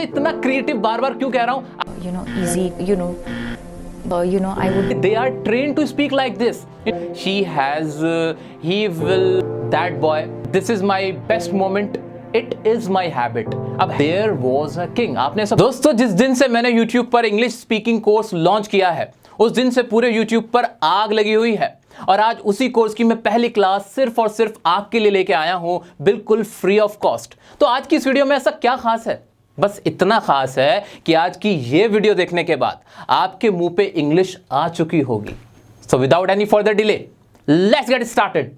इतना क्रिएटिव बार बार क्यों कह रहा हूँ? Easy, I would. They are trained to speak like this. She has, he will, that boy. This is my best moment. It is my habit. अब there was a king. आपने सब दोस्तों, जिस दिन से मैंने YouTube पर इंग्लिश स्पीकिंग कोर्स लॉन्च किया है, उस दिन से पूरे YouTube पर आग लगी हुई है। और आज उसी कोर्स की मैं पहली क्लास सिर्फ और सिर्फ आपके लिए लेके आया हूं, बिल्कुल फ्री ऑफ कॉस्ट। तो आज की इस वीडियो में ऐसा क्या खास है? बस इतना खास है कि आज की ये वीडियो देखने के बाद आपके मुंह पे इंग्लिश आ चुकी होगी। So without any further delay, let's get started.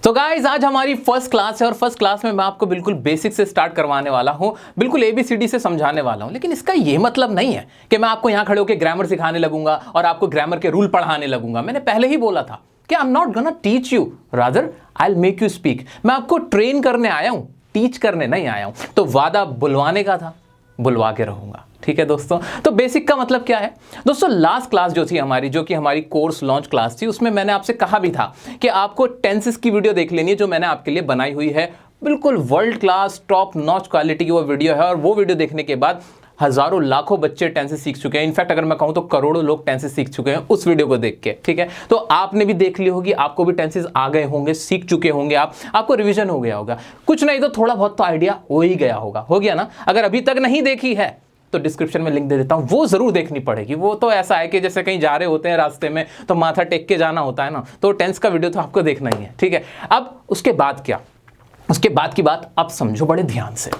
तो गाइज, आज हमारी फर्स्ट क्लास है और फर्स्ट क्लास में मैं आपको बिल्कुल बेसिक से स्टार्ट करवाने वाला हूं, बिल्कुल ABCD से समझाने वाला हूं। लेकिन इसका ये मतलब नहीं है कि मैं आपको यहां खड़े होकर ग्रामर सिखाने लगूंगा और आपको ग्रामर के रूल पढ़ाने लगूंगा। मैंने पहले ही बोला था कि आई am not gonna teach you, rather I will make you speak. मैं आपको ट्रेन करने आया हूं, टीच करने नहीं आया हूं। तो वादा बुलवाने का था, बुलवा के रहूंगा। ठीक है दोस्तों, तो बेसिक का मतलब क्या है दोस्तों? लास्ट क्लास जो थी हमारी, जो कि हमारी कोर्स लॉन्च क्लास थी, उसमें मैंने आपसे कहा भी था कि आपको टेंसेस की वीडियो देख लेनी है, जो मैंने आपके लिए बनाई हुई है। बिल्कुल world class top notch quality की वो वीडियो है। और वो वीडियो देखने के बाद हजारों लाखों बच्चे टेंसेस सीख चुके हैं। इनफैक्ट अगर मैं कहूं तो करोड़ों लोग टेंसेस सीख चुके हैं उस वीडियो को देख के। ठीक है, तो आपने भी देख ली होगी, आपको भी टेंसेस आ गए होंगे, सीख चुके होंगे आपको रिवीजन हो गया होगा, कुछ नहीं तो थोड़ा बहुत तो आइडिया हो ही गया होगा। हो गया ना? अगर अभी तक नहीं देखी है तो डिस्क्रिप्शन में लिंक दे देता हूं, वो जरूर देखनी पड़ेगी। वो तो ऐसा है कि जैसे कहीं जा रहे होते हैं रास्ते में तो माथा टेक के जाना होता है ना, तो टेंस का वीडियो तो आपको देखना ही है। ठीक है, अब उसके बाद क्या? उसके बाद की बात अब समझो बड़े ध्यान से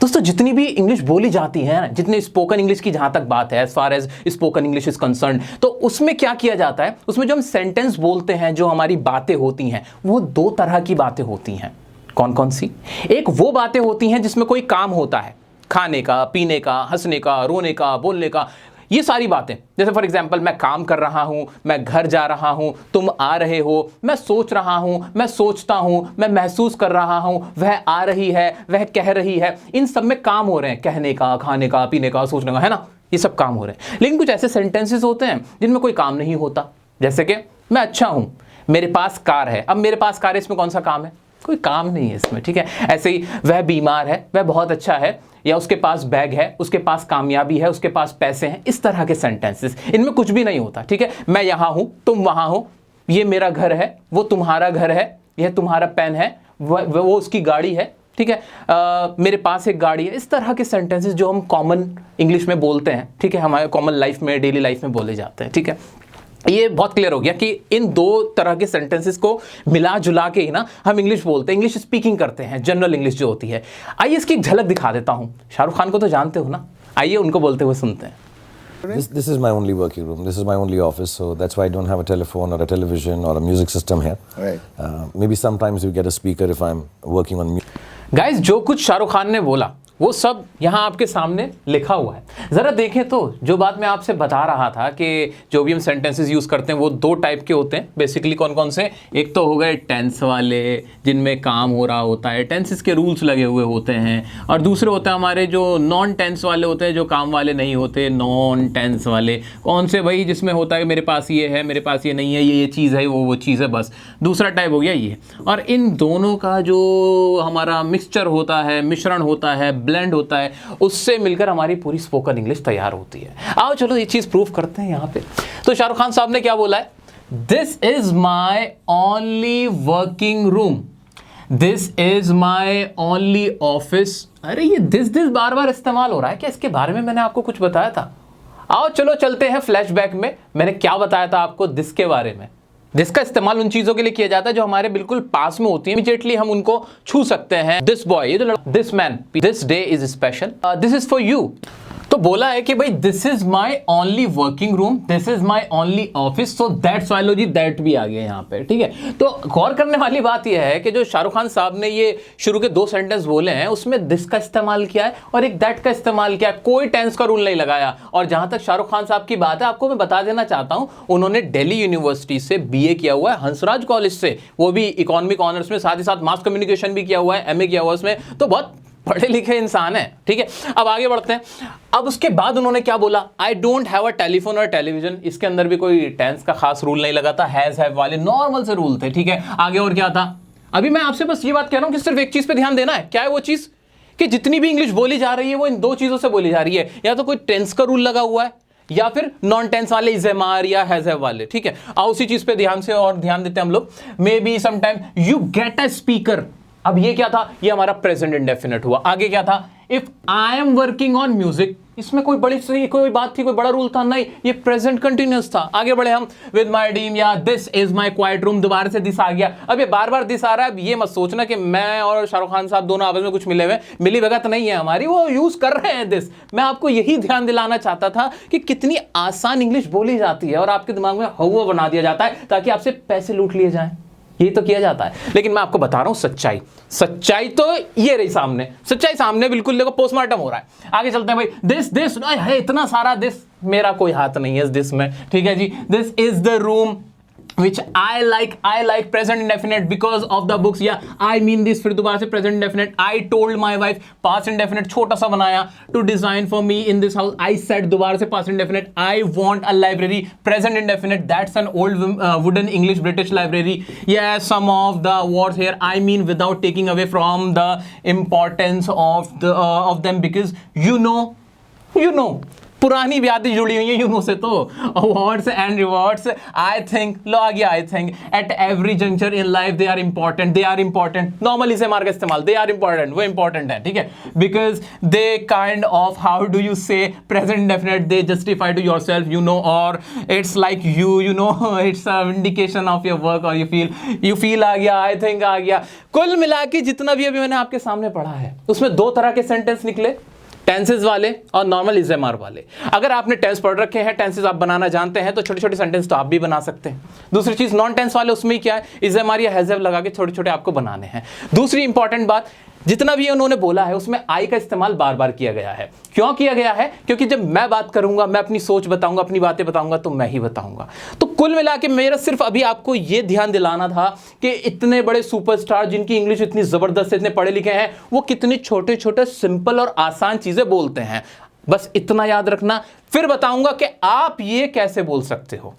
दोस्तों। जितनी भी इंग्लिश बोली जाती है ना, जितनी स्पोकन इंग्लिश की जहां तक बात है, as far as spoken English is concerned, तो उसमें क्या किया जाता है? उसमें जो हम सेंटेंस बोलते हैं, जो हमारी बातें होती हैं, वो दो तरह की बातें होती हैं। कौन कौन सी? एक वो बातें होती हैं जिसमें कोई काम होता है, खाने का, पीने का, हंसने का, रोने का, बोलने का, ये सारी बातें। जैसे फॉर एग्जाम्पल, मैं काम कर रहा हूं, मैं घर जा रहा हूं, तुम आ रहे हो, मैं सोच रहा हूं, मैं सोचता हूं, मैं महसूस कर रहा हूं, वह आ रही है, वह कह रही है। इन सब में काम हो रहे हैं, कहने का, खाने का, पीने का, सोचने का, है ना? ये सब काम हो रहे हैं। लेकिन कुछ ऐसे सेंटेंसेस होते हैं जिनमें कोई काम नहीं होता। जैसे कि मैं अच्छा हूं, मेरे पास कार है। अब मेरे पास कार है, इसमें कौन सा काम है? कोई काम नहीं है इसमें। ठीक है, ऐसे ही वह बीमार है, वह बहुत अच्छा है, या उसके पास बैग है, उसके पास कामयाबी है, उसके पास पैसे हैं। इस तरह के सेंटेंसेस, इनमें कुछ भी नहीं होता। ठीक है, मैं यहां हूं, तुम वहां हो, ये मेरा घर है, वो तुम्हारा घर है, यह तुम्हारा पेन है, वो उसकी गाड़ी है। ठीक है, मेरे पास एक गाड़ी है। इस तरह के सेंटेंसेस जो हम कॉमन इंग्लिश में बोलते हैं, ठीक है, हमारे कॉमन लाइफ में, डेली लाइफ में बोले जाते हैं। ठीक है, ये बहुत क्लियर हो गया कि इन दो तरह के सेंटेंसेस को मिला जुला के ही ना हम इंग्लिश बोलते हैं, इंग्लिश स्पीकिंग करते हैं, जनरल इंग्लिश जो होती है। आइए इसकी एक झलक दिखा देता हूं। शाहरुख खान को तो जानते हो ना, आइए उनको बोलते हुए सुनते हैं। This is my only working room. This is my only office, so that's why I don't have a telephone or a television or a music system here. Right. Maybe sometimes you get a speaker if I'm working on music. Guys, जो कुछ शाहरुख खान ने बोला वो सब यहां आपके सामने लिखा हुआ है। जरा देखें तो, जो बात मैं आपसे बता रहा था कि जो भी हम सेंटेंसेस यूज करते हैं वो दो टाइप के होते हैं बेसिकली। कौन कौन से? एक तो हो गए टेंस वाले, जिनमें काम हो रहा होता है, टेंसेस के रूल्स लगे हुए होते हैं। और दूसरे होते हैं हमारे जो नॉन टेंस वाले होते हैं, जो काम वाले नहीं होते, नॉन टेंस वाले। कौन से? भाई जिसमें होता है मेरे पास ये है, मेरे पास ये नहीं है, ये चीज़ है, वो चीज़ है, बस। दूसरा टाइप हो गया ये। और इन दोनों का जो हमारा मिक्सचर होता है, मिश्रण होता है, ब्लेंड होता है, उससे मिलकर हमारी पूरी स्पोकन इंग्लिश तैयार होती है। आओ चलो ये चीज प्रूफ करते हैं यहां पे। तो शाहरुख खान साहब ने क्या बोला है? This is my only working room, this is my only office. अरे ये दिस बार बार इस्तेमाल हो रहा है क्या? इसके बारे में मैंने आपको कुछ बताया था? आओ चलो चलते हैं फ्लैशबैक में। मैंने क्या बताया था आपको दिस के बारे में? जिसका इस्तेमाल उन चीजों के लिए किया जाता है जो हमारे बिल्कुल पास में होती है, इमीडिएटली हम उनको छू सकते हैं। दिस बॉय, ये जो this man, this day is special, this is for you. तो बोला है कि भाई this is my only working room, this is my only office, so that's why लो जी, दैट भी आ गया यहाँ पे। ठीक है, तो गौर करने वाली बात यह है कि जो शाहरुख खान साहब ने ये शुरू के दो सेंटेंस बोले हैं, उसमें दिस का इस्तेमाल किया है और एक दैट का इस्तेमाल किया है। कोई टेंस का रूल नहीं लगाया। और जहां तक शाहरुख खान साहब की बात है, आपको मैं बता देना चाहता हूं, उन्होंने दिल्ली यूनिवर्सिटी से BA किया हुआ है, हंसराज कॉलेज से, वो भी इकोनॉमिक ऑनर्स में, साथ ही साथ मास कम्युनिकेशन भी किया हुआ है, MA किया हुआ है उसमें। तो बहुत पढ़े लिखे इंसान है। ठीक है, अब आगे बढ़ते हैं। अब उसके बाद उन्होंने क्या बोला? I don't have a telephone और टेलीविजन। इसके अंदर भी कोई टेंस का खास रूल नहीं लगा था, हैज हैव वाले नॉर्मल से रूल थे। ठीक है, आगे और क्या था? अभी मैं आपसे बस ये बात कह रहा हूं कि सिर्फ एक चीज पे ध्यान देना है। क्या है वो चीज? कि जितनी भी इंग्लिश बोली जा रही है वो इन दो चीजों से बोली जा रही है, या तो कोई टेंस का रूल लगा हुआ है या फिर नॉन टेंस वाले इज एम आर या हैज हैव वाले। ठीक है, आओ उसी चीज पे ध्यान से और ध्यान देते हैं हम लोग। May be sometime you get a speaker. अब ये क्या था, ये हमारा प्रेजेंट इंडेफिनिट हुआ। आगे क्या था, if I am working on music, इसमें कोई बड़ी सही कोई बात थी, कोई बड़ा रूल था नहीं, ये प्रेजेंट कंटिन्यूअस था। आगे बढ़े हम, विद माय टीम या this is my quiet room, दोबारा से दिस आ गया। अब ये बार बार दिस आ रहा है, अब ये मत सोचना कि मैं और शाहरुख खान साहब दोनों आपस में कुछ मिले हुए, मिली भगत नहीं है हमारी, वो यूज कर रहे हैं दिस। मैं आपको यही ध्यान दिलाना चाहता था कि कितनी आसान इंग्लिश बोली जाती है और आपके दिमाग में हवा बना दिया जाता है ताकि आपसे पैसे लूट लिए जाएं। ये तो किया जाता है, लेकिन मैं आपको बता रहा हूं सच्चाई। सच्चाई तो ये रही सामने, सच्चाई सामने बिल्कुल। देखो पोस्टमार्टम हो रहा है। आगे चलते हैं भाई। दिस है इतना सारा दिस, मेरा कोई हाथ नहीं है इस दिस में। ठीक है जी, this is the room which I like present indefinite because of the books, या I mean this, फिर दोबारा से present indefinite, I told my wife, past indefinite छोटा सा बनाया, to design for me in this house, I said, दोबारा से past indefinite, I want a library, present indefinite, that's an old wooden English British library, yes, some of the words here I mean without taking away from the importance of them, because you know पुरानी यादें जुड़ी हुई हैं you know से। तो awards and rewards, I think, लो आ गया, I think at every juncture in life they are important. Normally से मार्क इस्तेमाल, दे आर इंपॉर्टेंट, वो इंपॉर्टेंट है। ठीक है, because they kind of, how do you say, present indefinite, they justify to yourself, you know, और it's like you know, it's a indication of your work, और you feel आ गया, I think आ गया। कुल मिला के जितना भी अभी मैंने आपके सामने पढ़ा है उसमें दो तरह के सेंटेंस निकले, टेंसेस वाले और नॉर्मल इज़एमआर वाले। अगर आपने टेंस पढ़ रखे हैं, टेंसेस आप बनाना जानते हैं, तो छोटे छोटे सेंटेंस तो आप भी बना सकते हैं। दूसरी चीज, नॉन टेंस वाले उसमें क्या है, इज़एमआर या हैज़ हैव लगा के छोटे छोटे आपको बनाने हैं। दूसरी इंपॉर्टेंट बात, जितना भी उन्होंने बोला है उसमें आई का इस्तेमाल बार बार किया गया है। क्यों किया गया है? क्योंकि जब मैं बात करूंगा, मैं अपनी सोच बताऊंगा, अपनी बातें बताऊंगा, तो मैं ही बताऊंगा। तो कुल मिला के मेरा सिर्फ अभी आपको यह ध्यान दिलाना था कि इतने बड़े सुपरस्टार जिनकी इंग्लिश इतनी जबरदस्त, इतने पढ़े लिखे हैं, वो कितनी छोटे छोटे सिंपल और आसान चीजें बोलते हैं। बस इतना याद रखना, फिर बताऊंगा कि आप ये कैसे बोल सकते हो।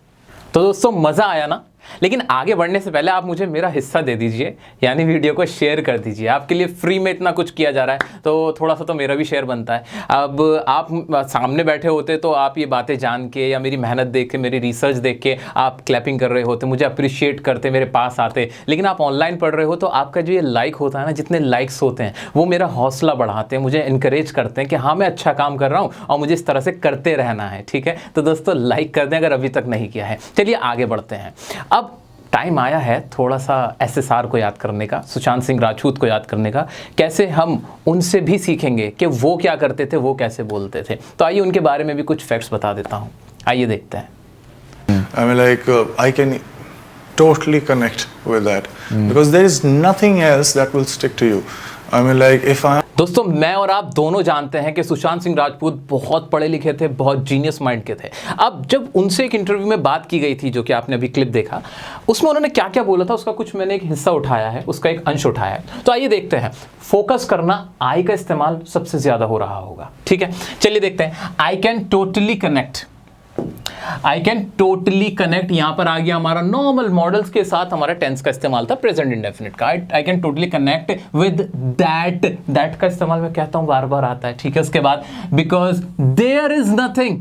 तो दोस्तों, मजा आया ना? लेकिन आगे बढ़ने से पहले आप मुझे मेरा हिस्सा दे दीजिए, यानी वीडियो को शेयर कर दीजिए। आपके लिए फ्री में इतना कुछ किया जा रहा है, तो थोड़ा सा तो मेरा भी शेयर बनता है। अब आप सामने बैठे होते तो आप ये बातें जान के या मेरी मेहनत देख के, मेरी रिसर्च देख के आप क्लैपिंग कर रहे होते, मुझे अप्रिशिएट करते, मेरे पास आते। लेकिन आप ऑनलाइन पढ़ रहे हो तो आपका जो ये लाइक होता है ना, जितने लाइक्स होते हैं वो मेरा हौसला बढ़ाते हैं, मुझे इनकरेज करते हैं कि हाँ, मैं अच्छा काम कर रहा हूँ और मुझे इस तरह से करते रहना है। ठीक है, तो दोस्तों लाइक कर दें अगर अभी तक नहीं किया है। चलिए आगे बढ़ते हैं। अब टाइम आया है थोड़ा सा SSR को याद करने का, सुशांत सिंह राजपूत को याद करने का। कैसे हम उनसे भी सीखेंगे कि वो क्या करते थे, वो कैसे बोलते थे। तो आइए उनके बारे में भी कुछ फैक्ट्स बता देता हूँ, आइए देखते हैं। I mean, like, I can totally connect with that because there is nothing else that will stick to you. I mean, like, if I दोस्तों, मैं और आप दोनों जानते हैं कि सुशांत सिंह राजपूत बहुत पढ़े लिखे थे, बहुत जीनियस माइंड के थे। अब जब उनसे एक इंटरव्यू में बात की गई थी, जो कि आपने अभी क्लिप देखा, उसमें उन्होंने क्या क्या बोला था, उसका कुछ मैंने एक हिस्सा उठाया है, उसका एक अंश उठाया है। तो आइए देखते हैं। फोकस करना, आई का इस्तेमाल सबसे ज्यादा हो रहा होगा। ठीक है, चलिए देखते हैं। I can totally connect, I can totally connect, यहां पर आ गया हमारा नॉर्मल मॉडल्स के साथ हमारा टेंस का इस्तेमाल था, प्रेजेंट इंडेफिनिट का। I can totally connect with that, that का इस्तेमाल मैं कहता हूं बार बार आता है। ठीक है, उसके बाद because there is nothing,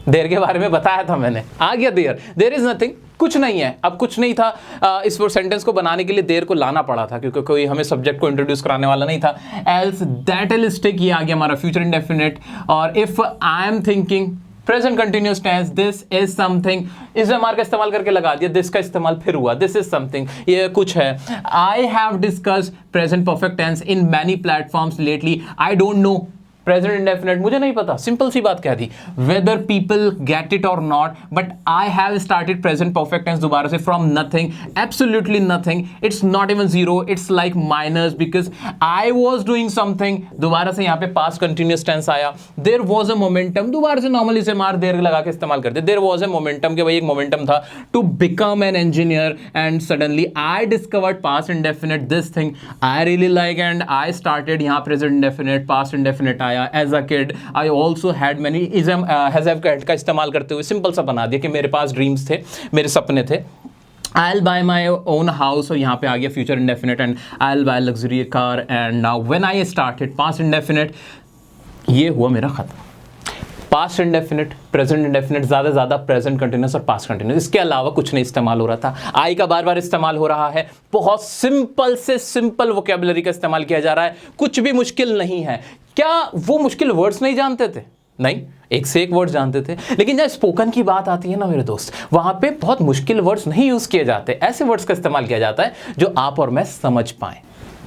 there के बारे में बताया था मैंने, आ गया देयर इज नथिंग, कुछ नहीं है। अब कुछ नहीं था, इस सेंटेंस को बनाने के लिए देर को लाना पड़ा था, क्योंकि कोई हमें सब्जेक्ट को इंट्रोड्यूस कराने वाला नहीं था। एल्स दैट विल स्टिक, ये आ गया हमारा फ्यूचर इंडेफिनिट। और if I am thinking, present continuous tense, this is something, is am are का इस्तेमाल करके लगा दिया, दिस का इस्तेमाल फिर हुआ, दिस इज समथिंग, ये कुछ है। I have discussed present perfect tense in many platforms lately, I don't know, present indefinite, मुझे नहीं पता, सिंपल सी बात कह दी। वेदर पीपल गेट इट और not, but I have started present perfect tense दोबारा से from nothing, absolutely nothing, it's not even zero, it's like minus, because I was doing something, दोबारा से यहाँ पे पास्ट कंटिन्यूअस टेंस आया। There was a momentum, दोबारा से normally से मार देर लगा के इस्तेमाल करते, देयर वॉज अ मोमेंटम, के भाई एक मोमेंटम था to become an engineer, and suddenly I discovered past indefinite this thing I really like, and I started, यहाँ प्रेजेंट इंडेफिनिट, पास्ट इंडेफिनिट आया। As a kid I also had many, has have का इस्तेमाल करते हुए simple सा बना दिया कि मेरे पास ड्रीम्स थे, मेरे सपने थे। I'll buy my own house, और यहाँ पे आ गया future indefinite, and I'll buy luxury car, and now when I started past indefinite, ये हुआ मेरा खत्म। पास्ट इंडेफिनिट, प्रेजेंट इंडेफिनिट, ज़्यादा प्रेजेंट कंटिन्यूस और पास्ट कंटिन्यूस, इसके अलावा कुछ नहीं इस्तेमाल हो रहा था। आई का बार बार इस्तेमाल हो रहा है, बहुत सिंपल से सिंपल वोकेबलरी का इस्तेमाल किया जा रहा है, कुछ भी मुश्किल नहीं है। क्या वो मुश्किल वर्ड्स नहीं जानते थे? नहीं, एक से एक वर्ड जानते थे, लेकिन जब स्पोकन की बात आती है ना मेरे दोस्त, वहां पे बहुत मुश्किल वर्ड्स नहीं यूज किए जाते, ऐसे वर्ड्स का इस्तेमाल किया जाता है जो आप और मैं समझ पाएं।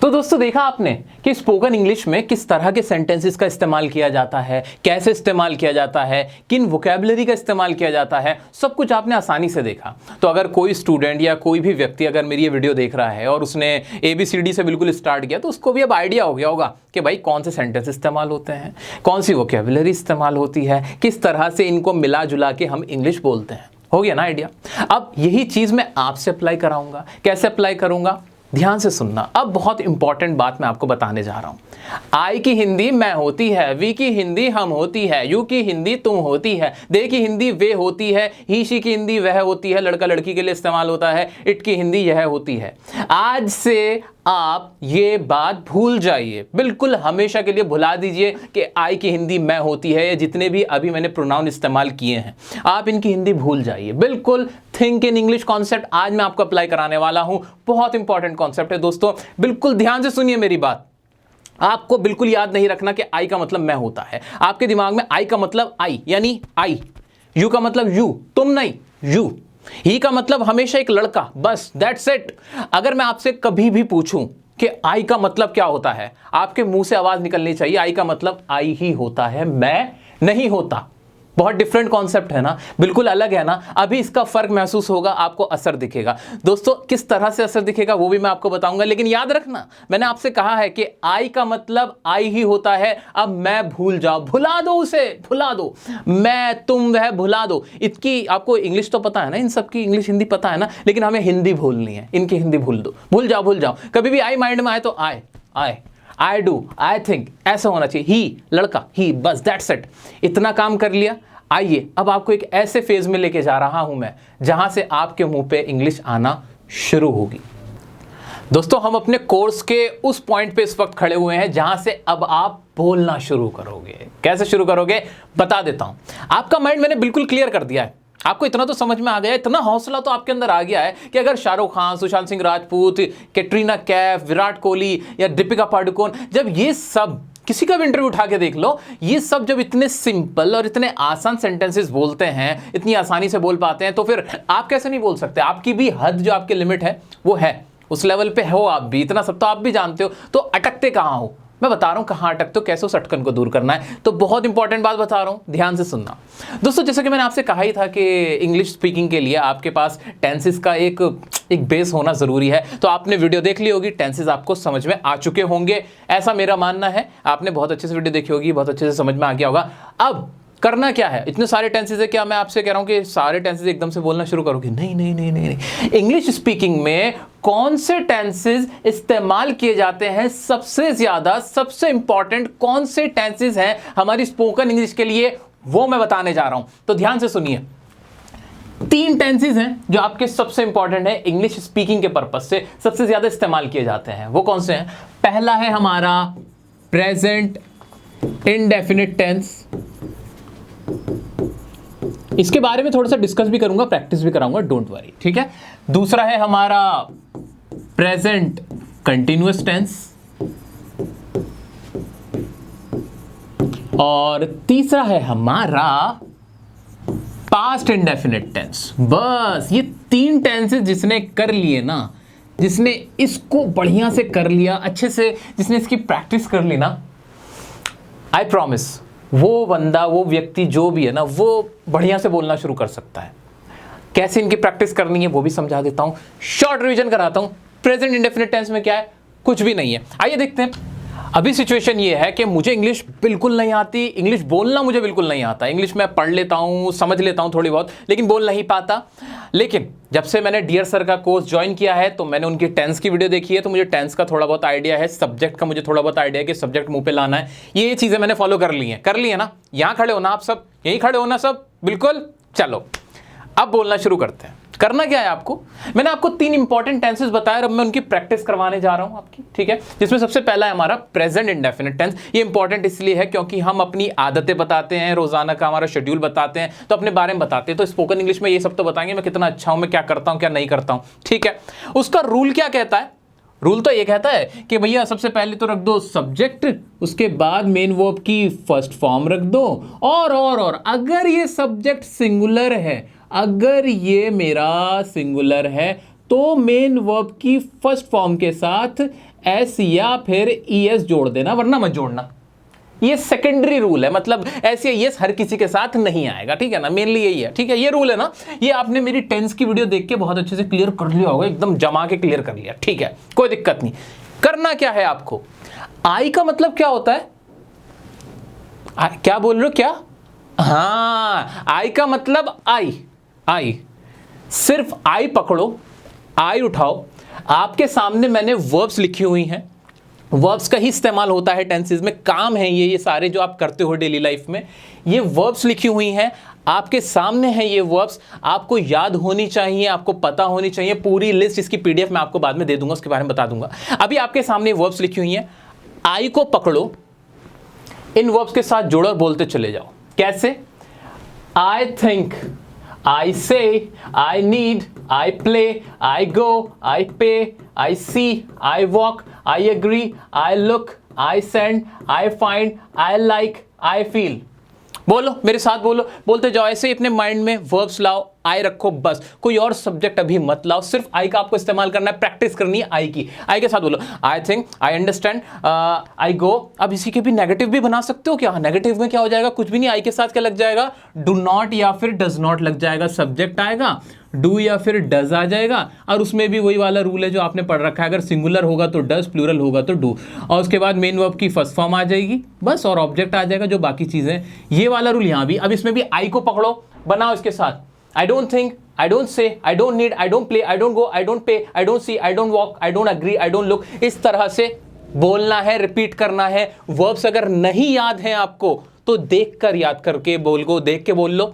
तो दोस्तों देखा आपने कि स्पोकन इंग्लिश में किस तरह के सेंटेंसेस का इस्तेमाल किया जाता है, कैसे इस्तेमाल किया जाता है, किन वोकेबलरी का इस्तेमाल किया जाता है, सब कुछ आपने आसानी से देखा। तो अगर कोई स्टूडेंट या कोई भी व्यक्ति अगर मेरी ये वीडियो देख रहा है और उसने ABCD से बिल्कुल स्टार्ट किया, तो उसको भी अब आइडिया हो गया होगा कि भाई कौन से सेंटेंस इस्तेमाल होते हैं, कौन सी वोकेबलरी इस्तेमाल होती है, किस तरह से इनको मिला जुला के हम इंग्लिश बोलते हैं। हो गया ना आइडिया? अब यही चीज़ मैं आपसे अप्लाई कराऊंगा। कैसे अप्लाई करूंगा? ध्यान से सुनना। अब बहुत इंपॉर्टेंट बात मैं आपको बताने जा रहा हूं। आई की हिंदी मैं होती है, वी की हिंदी हम होती है, यू की हिंदी तुम होती है, दे की हिंदी वे होती है, ही शी की हिंदी वह होती है, लड़का लड़की के लिए इस्तेमाल होता है, इट की हिंदी यह होती है। आज से आप ये बात भूल जाइए, बिल्कुल हमेशा के लिए भुला दीजिए कि आई की हिंदी मैं होती है, या जितने भी अभी मैंने प्रोनाउन इस्तेमाल किए हैं, आप इनकी हिंदी भूल जाइए। बिल्कुल थिंक इन इंग्लिश कॉन्सेप्ट आज मैं आपको अप्लाई कराने वाला हूं। बहुत इंपॉर्टेंट कॉन्सेप्ट है दोस्तों, बिल्कुल ध्यान से सुनिए मेरी बात। आपको बिल्कुल याद नहीं रखना कि आई का मतलब मैं होता है। आपके दिमाग में आई का मतलब आई यानी आई, यू का मतलब यू, तुम नहीं, यू, ही का मतलब हमेशा एक लड़का, बस दैट्स इट। अगर मैं आपसे कभी भी पूछूं कि आई का मतलब क्या होता है, आपके मुंह से आवाज निकलनी चाहिए आई का मतलब आई ही होता है, मैं नहीं होता। बहुत डिफरेंट कॉन्सेप्ट है ना, बिल्कुल अलग है ना। अभी इसका फर्क महसूस होगा, आपको असर दिखेगा। दोस्तों किस तरह से असर दिखेगा वो भी मैं आपको बताऊंगा, लेकिन याद रखना मैंने आपसे कहा है कि आई का मतलब आई ही होता है। अब मैं भूल जाओ, भुला दो उसे, भुला दो, मैं तुम वह भुला दो। इसकी आपको इंग्लिश तो पता है ना, इन सबकी इंग्लिश हिंदी पता है ना, लेकिन हमें हिंदी भूलनी है, इनकी हिंदी भूल दो, भूल जाओ, भूल जाओ। कभी भी आई माइंड में आए तो आए, आए, आई डू, आई थिंक, ऐसा होना चाहिए। ही लड़का, ही, बस दैट्स इट। इतना काम कर लिया। आइए अब आपको एक ऐसे फेज में लेके जा रहा हूं मैं जहां से आपके मुंह पे इंग्लिश आना शुरू होगी। दोस्तों हम अपने कोर्स के उस पॉइंट पे इस वक्त खड़े हुए हैं जहां से अब आप बोलना शुरू करोगे। कैसे शुरू करोगे बता देता हूं। आपका माइंड मैंने बिल्कुल क्लियर कर दिया है, आपको इतना तो समझ में आ गया है, इतना हौसला तो आपके अंदर आ गया है कि अगर शाहरुख खान, सुशांत सिंह राजपूत, कैटरीना कैफ, विराट कोहली या दीपिका पादुकोण, जब ये सब किसी का भी इंटरव्यू उठा के देख लो, ये सब जब इतने सिंपल और इतने आसान सेंटेंसेस बोलते हैं, इतनी आसानी से बोल पाते हैं, तो फिर आप कैसे नहीं बोल सकते? आपकी भी हद जो आपकी लिमिट है वो है, उस लेवल पे हो आप भी, इतना सब तो आप भी जानते हो। तो अटकते कहाँ हो? मैं बता रहा हूं कहां अटकते हो, कैसे उस अटकन को दूर करना है। तो बहुत इंपॉर्टेंट बात बता रहा हूं, ध्यान से सुनना। दोस्तों जैसे कि मैंने आपसे कहा ही था कि इंग्लिश स्पीकिंग के लिए आपके पास टेंसेस का एक बेस होना जरूरी है। तो आपने वीडियो देख ली होगी, टेंसेस आपको समझ में आ चुके होंगे, ऐसा मेरा मानना है। आपने बहुत अच्छे से वीडियो देखी होगी, बहुत अच्छे से समझ में आ गया होगा। अब करना क्या है? इतने सारे टेंसेस है, क्या मैं आपसे कह रहा हूं कि सारे टेंसेस एकदम से बोलना शुरू करोगे? नहीं नहीं नहीं नहीं, नहीं। इंग्लिश स्पीकिंग में कौन से टेंसेस इस्तेमाल किए जाते हैं सबसे ज्यादा, सबसे इंपॉर्टेंट कौन से टेंसेस हैं हमारी स्पोकन इंग्लिश के लिए, वो मैं बताने जा रहा हूं। तो ध्यान से सुनिए। 3 टेंसेस हैं जो आपके सबसे इंपॉर्टेंट है, इंग्लिश स्पीकिंग के पर्पस से सबसे ज्यादा इस्तेमाल किए जाते हैं। वो कौन से हैं? पहला है हमारा प्रेजेंट इंडेफिनिट टेंस। इसके बारे में थोड़ा सा डिस्कस भी करूंगा, प्रैक्टिस भी कराऊंगा, डोंट वरी, ठीक है। दूसरा है हमारा प्रेजेंट कंटिन्यूअस टेंस, और तीसरा है हमारा पास्ट इंडेफिनिट टेंस। बस ये 3 टेंसेस जिसने कर लिए ना, जिसने इसको बढ़िया से कर लिया, अच्छे से जिसने इसकी प्रैक्टिस कर ली ना, आई प्रॉमिस वो बंदा, वो व्यक्ति जो भी है ना, वो बढ़िया से बोलना शुरू कर सकता है। कैसे इनकी प्रैक्टिस करनी है वो भी समझा देता हूं, शॉर्ट रिवीजन कराता हूं। प्रेजेंट इंडेफिनिट टेंस में क्या है? कुछ भी नहीं है। आइए देखते हैं। अभी सिचुएशन ये है कि मुझे इंग्लिश बिल्कुल नहीं आती, इंग्लिश बोलना मुझे बिल्कुल नहीं आता। इंग्लिश मैं पढ़ लेता हूँ, समझ लेता हूँ थोड़ी बहुत, लेकिन बोल नहीं पाता। लेकिन जब से मैंने डियर सर का कोर्स ज्वाइन किया है तो मैंने उनकी टेंस की वीडियो देखी है, तो मुझे टेंस का थोड़ा बहुत आइडिया है, सब्जेक्ट का मुझे थोड़ा बहुत आइडिया है कि सब्जेक्ट मुंह पे लाना है। ये चीज़ें मैंने फॉलो कर ली है ना। यहाँ खड़े हो ना आप सब, यहीं खड़े हो ना सब, बिल्कुल। चलो अब बोलना शुरू करते हैं। करना क्या है आपको, मैंने आपको 3 इंपॉर्टेंट टेंसेस बताया, अब मैं उनकी प्रैक्टिस करवाने जा रहा हूं आपकी, ठीक है। जिसमें सबसे पहला है हमारा प्रेजेंट इंडेफिनिट टेंस। ये इंपॉर्टेंट इसलिए है क्योंकि हम अपनी आदतें बताते हैं, रोजाना का हमारा शेड्यूल बताते हैं, तो अपने बारे में बताते हैं। तो स्पोकन इंग्लिश में ये सब तो बताएंगे मैं कितना अच्छा हूं, मैं क्या करता हूं क्या नहीं करता हूं, ठीक है। उसका रूल क्या कहता है, रूल तो ये कहता है कि भैया सबसे पहले तो रख दो सब्जेक्ट, उसके बाद मेन वर्ब की फर्स्ट फॉर्म रख दो, और अगर ये सब्जेक्ट सिंगुलर है, अगर ये मेरा सिंगुलर है तो मेन वर्ब की फर्स्ट फॉर्म के साथ एस या फिर ईएस जोड़ देना, वरना मत जोड़ना। ये सेकेंडरी रूल है, मतलब ऐसे ये हर किसी के साथ नहीं आएगा, ठीक है ना, मेनली यही है, ठीक है। ये रूल है ना, ये आपने मेरी टेंस की वीडियो देख के बहुत अच्छे से क्लियर कर लिया होगा, एकदम जमा के क्लियर कर लिया, ठीक है, कोई दिक्कत नहीं। करना क्या है आपको, आई का मतलब क्या होता है, क्या बोल रहे हो क्या, हाँ आई का मतलब आई, सिर्फ आई पकड़ो, आई उठाओ, आपके सामने मैंने वर्ब्स लिखी हुई हैं, वर्ब्स का ही इस्तेमाल होता है टेंसेस में, काम है ये सारे जो आप करते हो डेली लाइफ में, ये वर्ब्स लिखी हुई हैं आपके सामने हैं, ये वर्ब्स आपको याद होनी चाहिए, आपको पता होनी चाहिए। पूरी लिस्ट इसकी पीडीएफ मैं आपको बाद में दे दूंगा, उसके बारे में बता दूंगा। अभी आपके सामने वर्ब्स लिखी हुई हैं, आई को पकड़ो, इन वर्ब्स के साथ जोड़ो और बोलते चले जाओ। कैसे, I think, I say, I need, I play, I go, I pay, I see, I walk, I agree, I look, I send, I find, I like, I feel। बोलो मेरे साथ, बोलो, बोलते जाओ, ऐसे ही अपने माइंड में वर्ब्स लाओ, आई रखो बस, कोई और सब्जेक्ट अभी मत लाओ, सिर्फ आई का आपको इस्तेमाल करना है, प्रैक्टिस करनी है आई की। आई के साथ बोलो, आई थिंक, आई अंडरस्टैंड, आई गो। अब इसी के भी नेगेटिव भी बना सकते हो क्या, नेगेटिव में क्या हो जाएगा, कुछ भी नहीं, आई के साथ क्या लग जाएगा, डू नॉट या फिर डज नॉट लग जाएगा, सब्जेक्ट आएगा, डू या फिर डज आ जाएगा, और उसमें भी वही वाला रूल है जो आपने पढ़ रखा है, अगर सिंगुलर होगा तो डज, प्लूरल होगा तो डू, और उसके बाद मेन वर्ब की फर्स्ट फॉर्म आ जाएगी बस, और ऑब्जेक्ट आ जाएगा, जो बाकी चीजें, ये वाला रूल यहाँ भी। अब इसमें भी आई को पकड़ो, बनाओ इसके साथ, I don't think, I don't say, I don't need, I don't play, I don't go, I don't pay, I don't see, I don't walk, I don't agree, I don't look। इस तरह से बोलना है, रिपीट करना है। Verbs अगर नहीं याद हैं आपको तो देखकर याद करके बोल को, देख के बोल लो,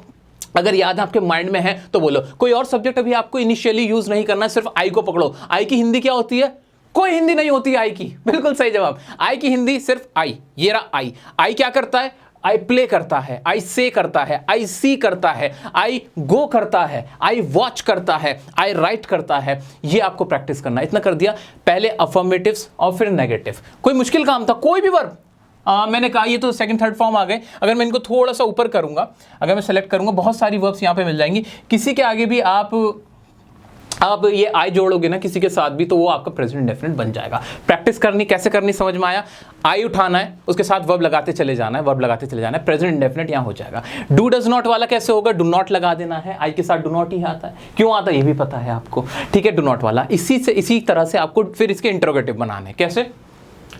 अगर याद आपके माइंड में है तो बोलो। कोई और सब्जेक्ट अभी आपको इनिशियली यूज नहीं करना, सिर्फ आई को पकड़ो। आई की हिंदी क्या होती है, कोई हिंदी नहीं होती आई की, बिल्कुल सही जवाब। आई की हिंदी सिर्फ आई, ये रहा आई। आई क्या करता है, आई प्ले करता है, आई से करता है, आई सी करता है, आई गो करता है, आई वॉच करता है, आई राइट करता है। ये आपको प्रैक्टिस करना है। इतना कर दिया, पहले अफर्मेटिव्स और फिर नेगेटिव। कोई मुश्किल काम था, कोई भी वर्ब मैंने कहा ये तो सेकंड थर्ड फॉर्म आ गए। अगर मैं इनको थोड़ा सा ऊपर करूंगा, अगर मैं सेलेक्ट करूंगा, बहुत सारी वर्ब्स यहाँ पे मिल जाएंगी। किसी के आगे भी आप ये आई जोड़ोगे ना किसी के साथ भी, तो वो आपका प्रेजेंट इंडेफिनिट बन जाएगा। प्रैक्टिस करनी, कैसे करनी समझ में आया। आई उठाना है, उसके साथ वर्ब लगाते चले जाना है, वर्ब लगाते चले जाना है, प्रेजेंट इंडेफिनिट यहाँ हो जाएगा। डू डज नॉट वाला कैसे होगा, डू नॉट लगा देना है। आई के साथ डू नॉट ही आता है, क्यों आता है ये भी पता है आपको, ठीक है। डू नॉट वाला इसी तरह से आपको फिर इसके इंटरोगेटिव बनाने। कैसे,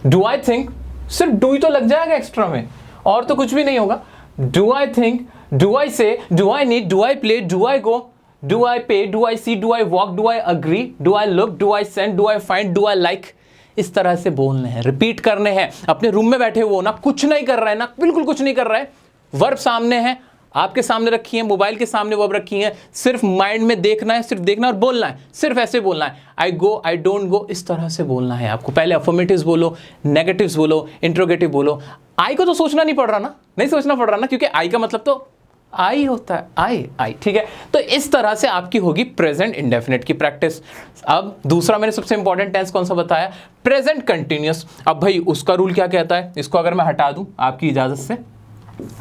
डू आई थिंक, सिर्फ डू ही तो लग जाएगा एक्स्ट्रा में, और तो कुछ भी नहीं होगा। Do I think, do I say, do I need, do I play, do I go, do I pay, do I see, do I walk, do I agree, do I look, do I send, do I find, do I like। इस तरह से बोलने हैं, repeat करने हैं। अपने room में बैठे हो ना, कुछ नहीं कर रहा है ना, बिल्कुल कुछ नहीं कर रहा है, वर्ब सामने है, आपके सामने रखी है, मोबाइल के सामने वर्ब रखी है, सिर्फ माइंड में देखना है, सिर्फ देखना और बोलना है, सिर्फ ऐसे बोलना है। आई गो, आई डोंट गो, इस तरह से बोलना है आपको। पहले अफर्मेटिव्स बोलो, नेगेटिव्स बोलो, इंट्रोगेटिव बोलो। आई को तो सोचना नहीं पड़ रहा ना, नहीं सोचना पड़ रहा ना, क्योंकि आई का मतलब तो आई होता है, आई, ठीक है। तो इस तरह से आपकी होगी प्रेजेंट इंडेफिनिट की प्रैक्टिस। अब दूसरा मैंने सबसे इंपॉर्टेंट टेंस कौन सा बताया, प्रेजेंट कंटिन्यूअस। अब भाई उसका रूल क्या कहता है, इसको अगर मैं हटा दूं आपकी इजाजत से,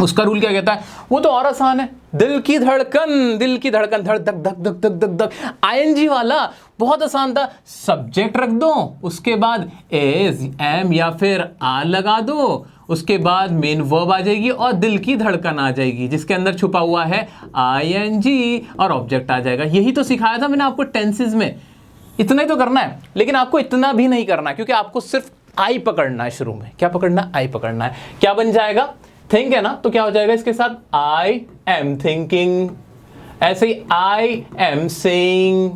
उसका रूल क्या कहता है, वो तो और आसान है। दिल की धड़कन, दिल की धड़कन, धड़ धक धक धक धक धक धक, आईएनजी वाला बहुत आसान था। सब्जेक्ट रख दो, उसके बाद एज, एम या फिर आ लगा दो, उसके बाद मेन वर्ब आ जाएगी और दिल की धड़कन आ जाएगी, जिसके अंदर छुपा हुआ है आईएनजी और ऑब्जेक्ट आ जाएगा। यही तो सिखाया था मैंने आपको टेंसेस में। इतना ही तो करना है, लेकिन आपको इतना भी नहीं करना है, क्योंकि आपको सिर्फ आई पकड़ना है शुरू में। क्या पकड़ना, आई पकड़ना है। क्या बन जाएगा, थिंक है ना, तो क्या हो जाएगा इसके साथ, आई एम थिंकिंग। ऐसे ही आई एम सेइंग,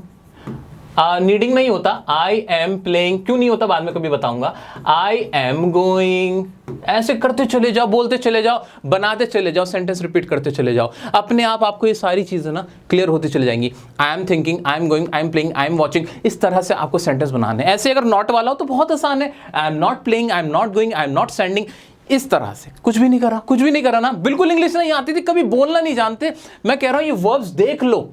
नीडिंग नहीं होता, आई एम प्लेइंग, क्यों नहीं होता बाद में कभी बताऊंगा। आई एम गोइंग, ऐसे करते चले जाओ, बोलते चले जाओ, बनाते चले जाओ, सेंटेंस रिपीट करते चले जाओ, अपने आप आपको ये सारी चीजें ना क्लियर होती चली जाएंगी। आई am thinking, I am going, I am playing, I am watching, इस तरह से आपको सेंटेंस बनाने। ऐसे अगर नॉट वाला हो तो बहुत आसान है, आई am not playing, I am not going, I am not sending, इस तरह से। कुछ भी नहीं करा, कुछ भी नहीं करा ना, बिल्कुल इंग्लिश नहीं आती थी, कभी बोलना नहीं जानते, मैं कह रहा हूं ये वर्ब्स देख लो,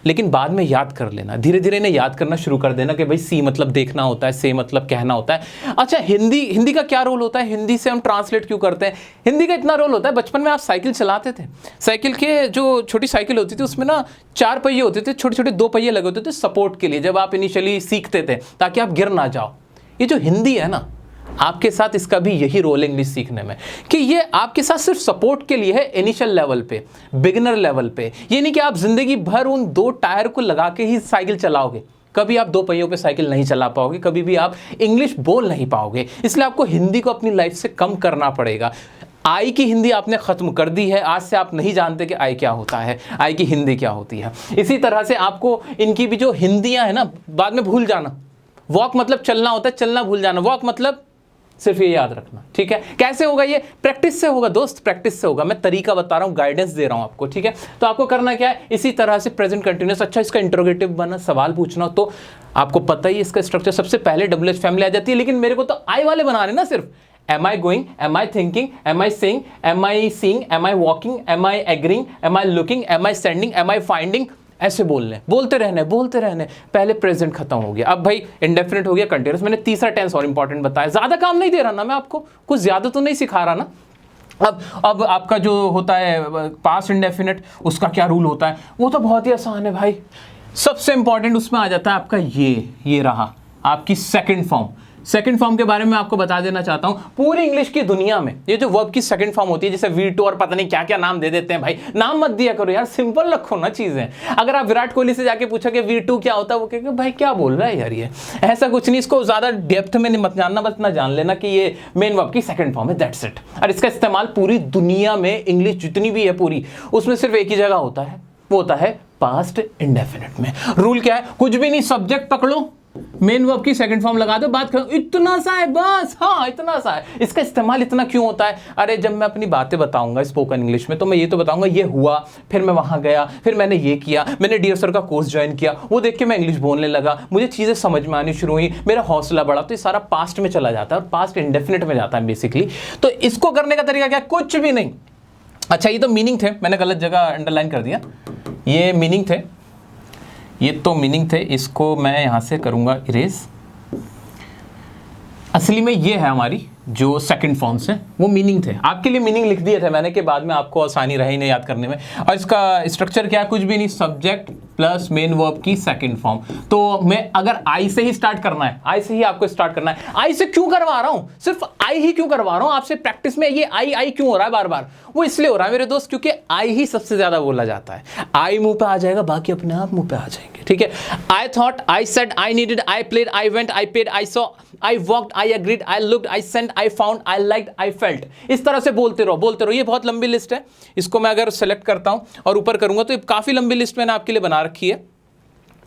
लेकिन बाद में याद कर लेना, धीरे धीरे इन्हें याद करना शुरू कर देना कि भाई सी मतलब देखना होता है, से मतलब कहना होता है। अच्छा, हिंदी का क्या रोल होता है, हिंदी से हम ट्रांसलेट क्यों करते हैं? हिंदी का इतना रोल होता है, बचपन में आप साइकिल चलाते थे, साइकिल के जो छोटी साइकिल होती थी उसमें ना 4 पहिए होते थे, छोटे छोटे 2 पहिए लगे होते थे सपोर्ट के लिए, जब आप इनिशियली सीखते थे ताकि आप गिर ना जाओ। ये जो हिंदी है ना, आपके साथ इसका भी यही रोल है इंग्लिश सीखने में, कि ये आपके साथ सिर्फ सपोर्ट के लिए है इनिशियल लेवल पे, बिगिनर लेवल पे। ये नहीं कि आप जिंदगी भर उन 2 टायर को लगा के ही साइकिल चलाओगे, कभी आप 2 पहियों पे साइकिल नहीं चला पाओगे, कभी भी आप इंग्लिश बोल नहीं पाओगे। इसलिए आपको हिंदी को अपनी लाइफ से कम करना पड़ेगा। आई की हिंदी आपने खत्म कर दी है, आज से आप नहीं जानते कि आई क्या होता है, आई की हिंदी क्या होती है। इसी तरह से आपको इनकी भी जो हिंदियां है ना, बाद में भूल जाना। वॉक मतलब चलना होता है, चलना भूल जाना, वॉक मतलब सिर्फ ये याद रखना, ठीक है। कैसे होगा ये? प्रैक्टिस से होगा दोस्त, प्रैक्टिस से होगा। मैं तरीका बता रहा हूँ, गाइडेंस दे रहा हूँ आपको, ठीक है। तो आपको करना क्या है, इसी तरह से प्रेजेंट कंटिन्यूअस। अच्छा, इसका इंट्रोगेटिव बना, सवाल पूछना, तो आपको पता ही इसका स्ट्रक्चर, सबसे पहले WH फैमिली आ जाती है, लेकिन मेरे को तो आई वाले बना रहे ना सिर्फ। Am I going? Am I thinking? Am I saying? Am I seeing? Am I walking? Am I agreeing? Am I looking? Am I sending? Am I finding? ऐसे बोलने, बोलते रहने। पहले प्रेजेंट खत्म हो गया, अब भाई इंडेफिनिट हो गया, कंटिन्यूअस। मैंने तीसरा टेंस और इंपॉर्टेंट बताया, ज्यादा काम नहीं दे रहा ना मैं आपको, कुछ ज्यादा तो नहीं सिखा रहा ना। अब आपका जो होता है पास्ट इंडेफिनिट, उसका क्या रूल होता है, वो तो बहुत ही आसान है भाई। सबसे इंपॉर्टेंट उसमें आ जाता है आपका ये रहा आपकी सेकंड फॉर्म। सेकंड फॉर्म के बारे में आपको बता देना चाहता हूं, पूरी इंग्लिश की दुनिया में ये जो वर्ब की सेकंड फॉर्म होती है, जैसे V2 और पता नहीं क्या क्या नाम दे देते हैं भाई, नाम मत दिया करो यार, सिंपल रखो ना चीजें। अगर आप विराट कोहली से जाके पूछोगे V2 क्या होता है, वो कहेगा भाई क्या बोल रहा है यार ये, ऐसा कुछ नहीं। इसको ज्यादा डेप्थ में मत जानना, बस ना जान लेना कि ये मेन वर्ब की सेकंड फॉर्म है, दैट्स इट। और इसका इस्तेमाल पूरी दुनिया में, इंग्लिश जितनी भी है पूरी, उसमें सिर्फ एक ही जगह होता है, वो होता है पास्ट इंडेफिनिट में। रूल क्या है, कुछ भी नहीं, सब्जेक्ट पकड़ो, मेन वर्ब की सेकंड फॉर्म लगा दो, बात करो, इतना सा है बस। हाँ, इतना सा है। इसका इस्तेमाल इतना क्यों होता है? अरे जब मैं अपनी बातें बताऊंगा स्पोकन इंग्लिश में, तो मैं ये तो बताऊंगा ये हुआ, फिर मैं वहां गया, फिर मैंने ये किया, मैंने डियर सर का कोर्स ज्वाइन किया, वो देख के मैं इंग्लिश बोलने लगा, मुझे चीजें समझ में आनी शुरू हुई, मेरा हौसला बढ़ा। तो ये सारा पास्ट में चला जाता है और पास्ट इंडेफिनिट में जाता है बेसिकली। तो इसको करने का तरीका क्या? कुछ भी नहीं। अच्छा, ये तो मीनिंग थे, मैंने गलत जगह अंडरलाइन कर दिया, ये मीनिंग थे, ये तो मीनिंग थे, इसको मैं यहां से करूंगा इरेज। असली में ये है हमारी जो सेकंड फॉर्म्स है, वो मीनिंग थे, आपके लिए मीनिंग लिख दिए थे मैंने, के बाद में आपको आसानी रही नहीं याद करने में। और इसका स्ट्रक्चर क्या है, कुछ भी नहीं, सब्जेक्ट प्लस मेन वर्ब की सेकंड फॉर्म। तो मैं अगर आई से ही स्टार्ट करना है, आई से ही आपको स्टार्ट करना है। आई से क्यों करवा रहा हूं, सिर्फ आई ही क्यों करवा रहा हूं आपसे प्रैक्टिस में? ये आई क्यों हो रहा है बार बार? वो इसलिए हो रहा है मेरे दोस्त, क्योंकि आई ही सबसे ज्यादा बोला जाता है। आई मुंह पे आ जाएगा, बाकी अपने आप मुंह पे आ जाएंगे, ठीक है। I thought, I said, I needed, I played, I went, I paid, I saw, I walked, I agreed, I looked, I sent, I found, I liked, I felt. इस तरह से बोलते रहो। ये बहुत लंबी लिस्ट है, इसको मैं अगर सेलेक्ट करता हूं और ऊपर करूंगा तो काफी लंबी लिस्ट मैंने आपके लिए बना रखी है।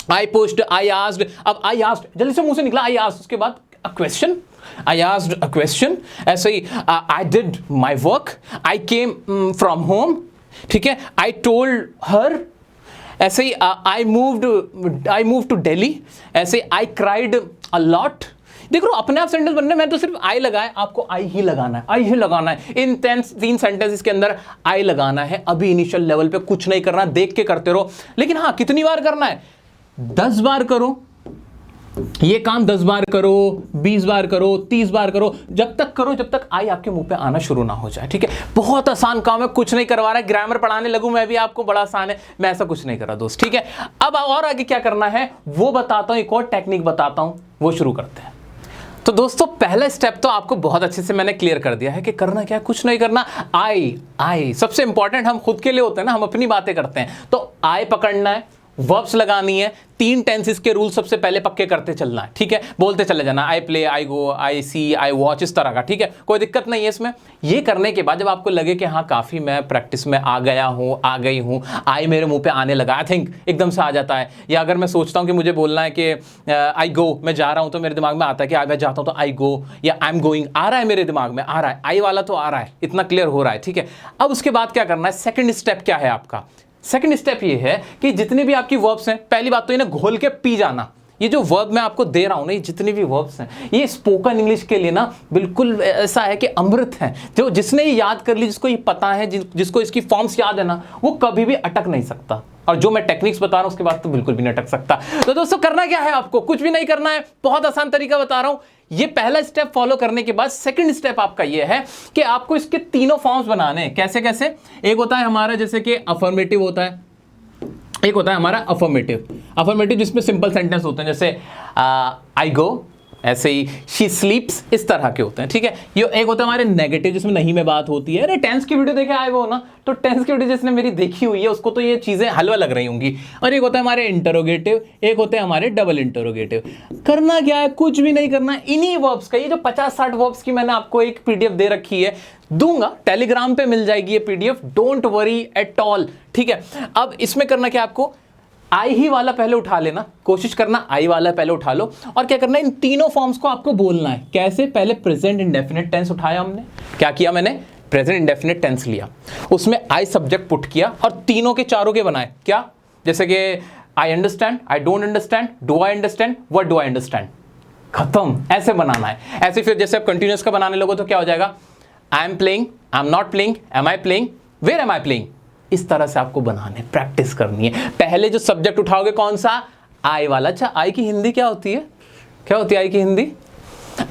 आई पुश्ड, आई आस्क्ड, अब आई आस्क्ड जल्दी से मुंह से निकला, आई आस्क्ड, उसके बाद a question, I asked a question. ऐसे ही I did my work, I came from home, ठीक है, आई टोल्ड हर। ऐसे ही आई मूव्ड टू दिल्ली। ऐसे आई क्राइड अ लॉट। देख लो अपने आप सेंटेंस बनने में तो सिर्फ आई लगाए, आपको आई ही लगाना है, आई ही लगाना है। इन 3 सेंटेंसेस के अंदर आई लगाना है। अभी इनिशियल लेवल पे कुछ नहीं करना, देख के करते रहो। लेकिन हाँ, कितनी बार करना है? 10 बार करो ये काम, 10 बार करो, 20 बार करो, 30 बार करो, जब तक आई आपके मुंह पे आना शुरू ना हो जाए, ठीक है। बहुत आसान काम है, कुछ नहीं करवा रहा है। ग्रामर पढ़ाने लगूं मैं भी आपको, बड़ा आसान है, मैं ऐसा कुछ नहीं कर रहा दोस्त, ठीक है। अब और आगे क्या करना है वो बताता हूं, एक और टेक्निक बताता हूं, वो शुरू करते हैं। तो दोस्तों, पहला स्टेप तो आपको बहुत अच्छे से मैंने क्लियर कर दिया है कि करना क्या है, कुछ नहीं करना। आई सबसे इंपॉर्टेंट हम खुद के लिए होते हैं ना, हम अपनी बातें करते हैं, तो आई पकड़ना है, वर्ब्स लगानी है, 3 टेंसेस के रूल सबसे पहले पक्के करते चलना है, ठीक है, बोलते चले जाना, I play, I go, I C, I watch, इस तरह का, ठीक है, कोई दिक्कत नहीं है इसमें। ये करने के बाद जब आपको लगे कि हाँ काफ़ी मैं प्रैक्टिस में आ गया हूँ, आ गई हूँ, आई मेरे मुंह पे आने लगा, आई थिंक एकदम से आ जाता है, या अगर मैं सोचता हूँ कि मुझे बोलना है कि आई गो, मैं जा रहा हूँ, तो मेरे दिमाग में आता है कि आई मैं जाता हूँ तो आई गो, या आई एम गोइंग, आ रहा है मेरे दिमाग में, आ रहा है, आई वाला तो आ रहा है, इतना क्लियर हो रहा है, ठीक है। अब उसके बाद क्या करना है, सेकेंड स्टेप क्या है आपका? सेकंड स्टेप ये है कि जितनी भी आपकी वर्ब्स हैं, पहली बात तो इन्हें घोल के पी जाना। ये जो वर्ब मैं आपको दे रहा हूं ना, ये जितनी भी वर्ब्स हैं, ये स्पोकन इंग्लिश के लिए ना बिल्कुल ऐसा है कि अमृत है। जो जिसने ये याद कर ली, जिसको ये पता है, जिसको इसकी फॉर्म्स याद है ना, वो कभी भी अटक नहीं सकता। और जो मैं टेक्निक्स बता रहा हूं उसके बाद तो बिल्कुल भी नहीं अटक सकता। तो दोस्तों करना क्या है, आपको कुछ भी नहीं करना है, बहुत आसान तरीका बता रहा हूं। ये पहला स्टेप फॉलो करने के बाद सेकंड स्टेप आपका ये है कि आपको इसके तीनों फॉर्म्स बनाने हैं। कैसे कैसे? एक होता है हमारा जैसे कि अफर्मेटिव होता है, एक होता है हमारा अफर्मेटिव जिसमें सिंपल सेंटेंस होते हैं, जैसे आई गो, ऐसे ही शी स्लीप्स, इस तरह के होते हैं, ठीक है। ये एक होता है हमारे नेगेटिव जिसमें नहीं में बात होती है। अरे टेंस की वीडियो देखे आए वो ना, तो टेंस की वीडियो जिसने मेरी देखी हुई है उसको तो ये चीज़ें हलवा लग रही होंगी। और एक होता है हमारे इंटरोगेटिव, एक होते हैं हमारे डबल इंटरोगेटिव। करना क्या है, कुछ भी नहीं करना, इन्हीं वर्ब्स का, ये जो 50-60 वर्ब्स की मैंने आपको एक पीडीएफ दे रखी है, दूंगा टेलीग्राम पे मिल जाएगी ये PDF, don't worry at all, ठीक है। अब इसमें करना क्या आपको, आई ही वाला पहले उठा लेना, कोशिश करना आई वाला पहले उठा लो, और क्या करना है, इन तीनों फॉर्म्स को आपको बोलना है। कैसे? पहले प्रेजेंट इंडेफिनिट टेंस उठाया हमने, क्या किया मैंने, प्रेजेंट इंडेफिनिट टेंस लिया, उसमें आई सब्जेक्ट पुट किया और तीनों के चारों के बनाए। क्या? जैसे कि I understand, I don't understand, do I understand, what do I understand, खत्म। ऐसे बनाना है। ऐसे फिर जैसे आप कंटिन्यूअस का बनाने लगो तो क्या हो जाएगा, I am playing, I am not playing, am I playing, where am I playing, इस तरह से आपको बनाने, प्रैक्टिस करनी है। पहले जो सब्जेक्ट उठाओगे कौन सा, आई वाला। अच्छा, आई की हिंदी क्या होती है, क्या होती है आई की हिंदी?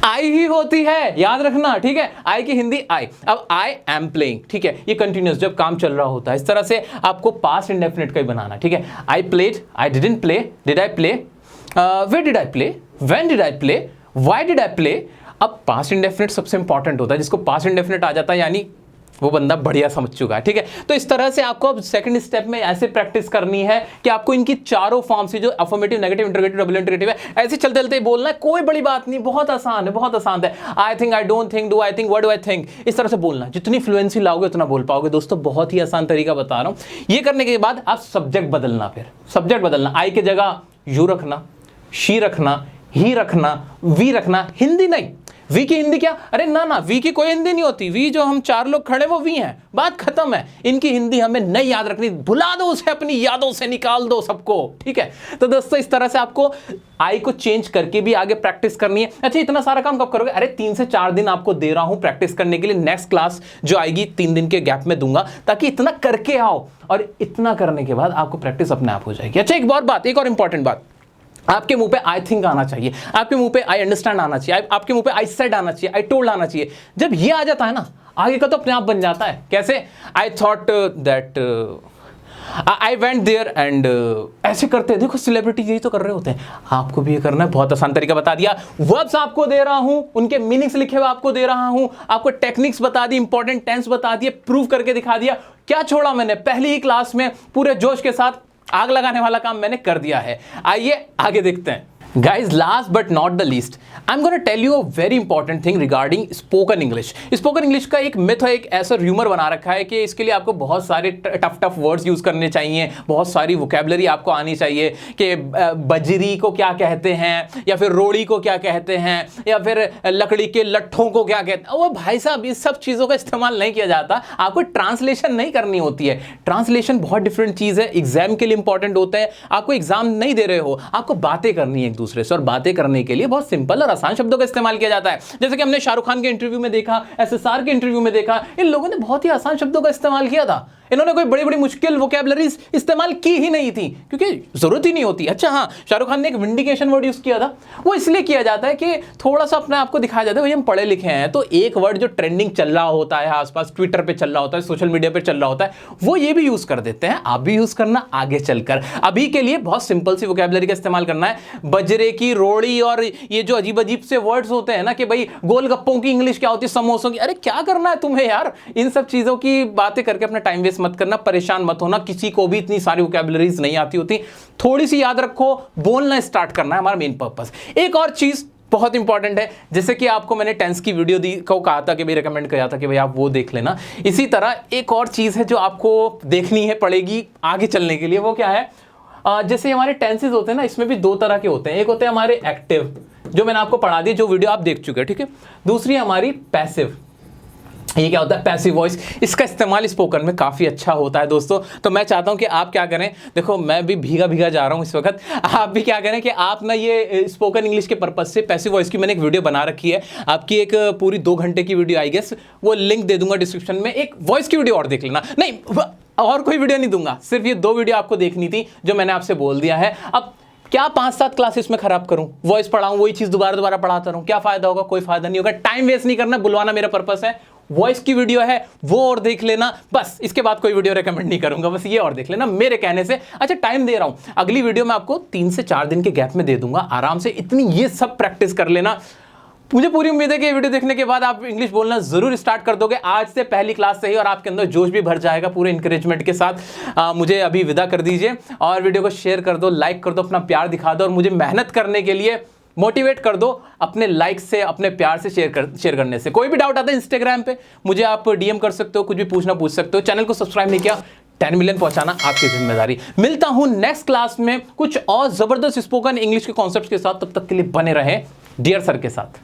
आई ही होती है, याद रखना, ठीक है। आई की हिंदी आई। अब आई एम प्लेइंग, ठीक है, ये कंटिन्यूअस जब काम चल रहा होता है, इस तरह से आपको पास्ट इंडेफिनिट का ही बनाना, ठीक है। I played, I didn't play, did I play, where did I play, when did I play, why did I play. अब पास्ट इंडेफिनिट सबसे इंपॉर्टेंट होता है, जिसको पास्ट इंडेफिनिट आ जाता है यानी वो बंदा बढ़िया समझ चुका है, ठीक है। तो इस तरह से आपको अब सेकंड स्टेप में ऐसे प्रैक्टिस करनी है कि आपको इनकी चारों फॉर्म से, जो affirmative, negative, interrogative, double interrogative है, ऐसे चलते चलते बोलना है। कोई बड़ी बात नहीं, बहुत आसान है, बहुत आसान है। I think, I don't think, do I think, what do I think, इस तरह से बोलना है। जितनी फ्लुएंसी लाओगे उतना बोल पाओगे। दोस्तों बहुत ही आसान तरीका बता रहा हूं। ये करने के बाद आप सब्जेक्ट बदलना, फिर सब्जेक्ट बदलना, आई की जगह यू रखना, शी रखना, ही रखना, वी रखना, हिंदी नहीं। वी की हिंदी क्या? अरे ना ना, वी की कोई हिंदी नहीं होती। वी जो हम 4 लोग खड़े वो वी हैं, बात खत्म है। इनकी हिंदी हमें नहीं याद रखनी, भुला दो उसे, अपनी यादों से निकाल दो सबको, ठीक है। तो दोस्तों इस तरह से आपको आई को चेंज करके भी आगे प्रैक्टिस करनी है। अच्छा, इतना सारा काम कब करोगे? अरे 3 से 4 दिन आपको दे रहा हूं प्रैक्टिस करने के लिए। नेक्स्ट क्लास जो आएगी 3 दिन के गैप में दूंगा, ताकि इतना करके आओ, और इतना करने के बाद आपको प्रैक्टिस अपने आप हो जाएगी। अच्छा, एक बात, एक और इंपॉर्टेंट बात, आपके मुंह पे आई थिंक आना चाहिए, आपके मुंह पे आई अंडरस्टैंड आना चाहिए, आपके मुंह पे आई सेड आना चाहिए, आई टोल्ड आना चाहिए। जब ये आ जाता है ना, आगे का तो अपने आप बन जाता है। कैसे? I thought that, I went there and, ऐसे करते हैं। देखो सेलिब्रिटी यही तो कर रहे होते हैं, आपको भी ये करना है। बहुत आसान तरीका बता दिया, वर्ब्स आपको दे रहा हूं, उनके मीनिंग्स लिखे हुए आपको दे रहा हूं, आपको टेक्निक्स बता दी, इंपॉर्टेंट टेंस बता दिए, प्रूव करके दिखा दिया। क्या छोड़ा मैंने? पहली ही क्लास में पूरे जोश के साथ आग लगाने वाला काम मैंने कर दिया है। आइए आगे देखते हैं। Guys, last but not the least, I'm going to tell you a very important thing regarding spoken English. Spoken English का एक myth है, एक ऐसा rumor बना रखा है कि इसके लिए आपको बहुत सारे टफ वर्ड्स यूज़ करने चाहिए, बहुत सारी वोकेबलरी आपको आनी चाहिए कि बजरी को क्या कहते हैं, या फिर रोड़ी को क्या कहते हैं, या फिर लकड़ी के लट्ठों को क्या कहते हैं। वो भाई साहब, इस सब चीज़ों का इस्तेमाल नहीं किया जाता। आपको ट्रांसलेशन नहीं करनी होती है। ट्रांसलेशन बहुत डिफरेंट चीज़ है, एग्जाम के लिए इंपॉर्टेंट होता है। आपको एग्जाम नहीं दे रहे हो, आपको बातें करनी है दूसरे से, और बातें करने के लिए बहुत सिंपल और आसान शब्दों का इस्तेमाल किया जाता है। जैसे कि हमने शाहरुख खान के इंटरव्यू में देखा, एसएसआर के इंटरव्यू में देखा, इन लोगों ने बहुत ही आसान शब्दों का इस्तेमाल किया था। इन्होंने कोई बड़ी बड़ी मुश्किल वोकैबुलरीज इस्तेमाल की ही नहीं थी, क्योंकि जरूरत ही नहीं होती। अच्छा हाँ, शाहरुख खान ने एक विंडिकेशन वर्ड यूज किया था, वो इसलिए किया जाता है कि थोड़ा सा अपने आप को दिखाया जाता है भाई हम पढ़े लिखे हैं। तो एक वर्ड जो ट्रेंडिंग चल रहा होता है आसपास, ट्विटर पे चल रहा होता है, सोशल मीडिया पे चल रहा होता है, वो ये भी यूज कर देते हैं। आप भी यूज करना आगे चलकर। अभी के लिए बहुत सिंपल सी वोकैबुलरी का इस्तेमाल करना है। बजरे की, रोड़ी और ये जो अजीब अजीब से वर्ड्स होते हैं ना कि भाई गोलगप्पों की इंग्लिश क्या होती है, समोसों की, अरे क्या करना है तुम्हें यार, इन सब चीजों की बातें करके अपना टाइम वेस्ट मत करना, परेशान मत होना, किसी को भी इतनी सारी वोकैबुलरीज नहीं आती होती, थोड़ी सी याद रखो, बोलना स्टार्ट करना है हमारा मेन पर्पस। एक और चीज बहुत इंपॉर्टेंट है, जैसे कि आपको मैंने टेंस की वीडियो दी को कहा था कि भाई रिकमेंड किया था कि भाई आप वो देख लेना, इसी तरह एक और चीज़ है जो आपको देखनी है पड़ेगी आगे चलने के लिए, वो क्या है, जैसे हमारे टेंसेस होते हैं ना, इसमें भी दो तरह के होते हैं। एक होते हैं हमारे एक्टिव, जो मैंने आपको पढ़ा दी, जो वीडियो आप देख चुके हैं, ठीक है। दूसरी हमारी पैसिव। ये क्या होता है, पैसिव वॉइस। इसका इस्तेमाल स्पोकन में काफ़ी अच्छा होता है दोस्तों। तो मैं चाहता हूँ कि आप क्या करें, देखो मैं भी भीगा भीगा जा रहा हूँ इस वक्त, आप भी क्या करें कि आप ना ये स्पोकन इंग्लिश के पर्पज से पैसिव वॉइस की मैंने एक वीडियो बना रखी है, आपकी एक पूरी 2 घंटे की वीडियो आई गेस, वो लिंक दे दूंगा डिस्क्रिप्शन में। एक वॉइस की वीडियो और देख लेना, नहीं और कोई वीडियो नहीं दूंगा, सिर्फ ये 2 वीडियो आपको देखनी थी जो मैंने आपसे बोल दिया है। अब क्या 5-7 क्लासेस में खराब करूं, वॉइस पढ़ाऊं, वही चीज दोबारा पढ़ाता रहूं, क्या फायदा होगा, कोई फायदा नहीं होगा। टाइम वेस्ट नहीं करना, बुलवाना मेरा पर्पस है, वॉइस की वीडियो है वो और देख लेना, बस इसके बाद कोई वीडियो रेकमेंड नहीं करूंगा, बस ये और देख लेना मेरे कहने से। अच्छा टाइम दे रहा हूं, अगली वीडियो मैं आपको 3 से 4 दिन के गैप में दे दूंगा आराम से, इतनी ये सब प्रैक्टिस कर लेना। मुझे पूरी उम्मीद है कि ये वीडियो देखने के बाद आप इंग्लिश बोलना जरूर स्टार्ट कर दोगे, आज से पहली क्लास से ही, और आपके अंदर जोश भी भर जाएगा पूरे इंकरेजमेंट के साथ। मुझे अभी विदा कर दीजिए और वीडियो को शेयर कर दो, लाइक कर दो, अपना प्यार दिखा दो और मुझे मेहनत करने के लिए मोटिवेट कर दो अपने लाइक से, अपने प्यार से, शेयर करने से। कोई भी डाउट आता है इंस्टाग्राम पे मुझे आप डीएम कर सकते हो, कुछ भी पूछना पूछ सकते हो। चैनल को सब्सक्राइब नहीं किया, 10 मिलियन पहुंचाना आपकी जिम्मेदारी। मिलता हूं नेक्स्ट क्लास में कुछ और जबरदस्त स्पोकन इंग्लिश के कॉन्सेप्ट्स के साथ, तब तक के लिए बने रहें डियर सर के साथ।